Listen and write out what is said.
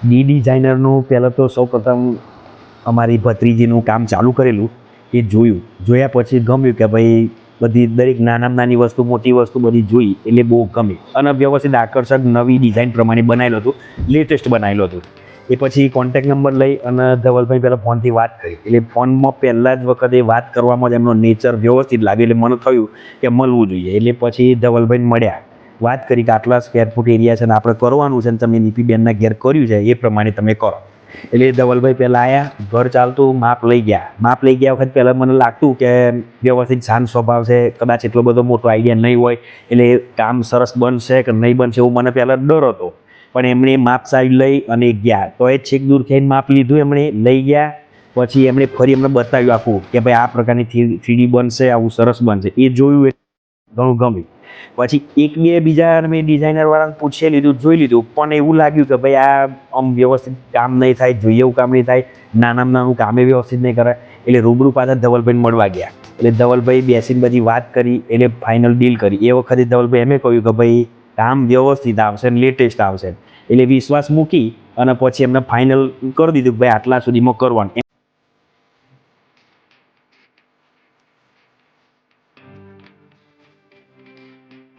D ડિઝાઇનરનું પહેલાં તો સૌપ્રથમ અમારી ભત્રીજીનું કામ ચાલુ કરેલું એ જોયા પછી ગમ્યું કે ભાઈ બધી દરેક નાનામાં નાની વસ્તુ મોટી વસ્તુ બધી જોઈ એટલે બહુ ગમી અને વ્યવસ્થિત આકર્ષક નવી ડિઝાઇન પ્રમાણે બનાવેલું હતું, લેટેસ્ટ બનાવેલું હતું. એ પછી કોન્ટેક નંબર લઈ અને ધવલભાઈ પહેલાં ફોનથી વાત કરી. એટલે ફોનમાં પહેલાં જ વખતે વાત કરવામાં જ એમનો નેચર વ્યવસ્થિત લાગ્યો એટલે મને થયું કે મળવું જોઈએ. એટલે પછી ધવલભાઈને મળ્યા, વાત કરી કે આટલા સ્ક્વેર ફૂટ એરિયા છે ને આપણે કરવાનું છે ને તમે નીપીબેનના ઘેર કર્યું છે એ પ્રમાણે તમે કરો. એટલે ધવલભાઈ પહેલાં આવ્યા, ઘર ચાલતું માપ લઈ ગયા વખત પહેલાં મને લાગતું કે વ્યવસ્થિત શાંત સ્વભાવ છે, કદાચ એટલો બધો મોટો આઈડિયા નહીં હોય એટલે કામ સરસ બનશે કે નહીં બનશે એવું મને પહેલાં ડર હતો. પણ એમણે માપ સાઈડ લઈ અને ગયા તો એ છેક દૂર થઈને માપ લીધું, એમણે લઈ ગયા. પછી એમણે ફરી એમને બતાવ્યું આખું કે ભાઈ આ પ્રકારની થ્રીડી બનશે, આવું સરસ બનશે. એ જોયું એ ઘણું ગમ્યું. પછી એક બે બીજા મેં ડિઝાઇનરવાળાને પૂછી લીધું, જોઈ લીધું, પણ એવું લાગ્યું કે ભાઈ આ આમ વ્યવસ્થિત કામ નહીં થાય, જોઈએ એવું કામ નહીં થાય, નાનામાં નાનું કામે વ્યવસ્થિત નહીં કરે. એટલે રૂબરૂ પાછા ધવલભાઈને મળવા ગયા. એટલે ધવલભાઈ બેસીને બધી વાત કરી એટલે ફાઇનલ ડીલ કરી. એ વખતે ધવલભાઈ એમે કહ્યું કે ભાઈ કામ વ્યવસ્થિત આવશે, લેટેસ્ટ આવશે. એટલે વિશ્વાસ મૂકી અને પછી એમને ફાઇનલ કરી દીધું કે ભાઈ આટલા સુધીમાં કરવાનું.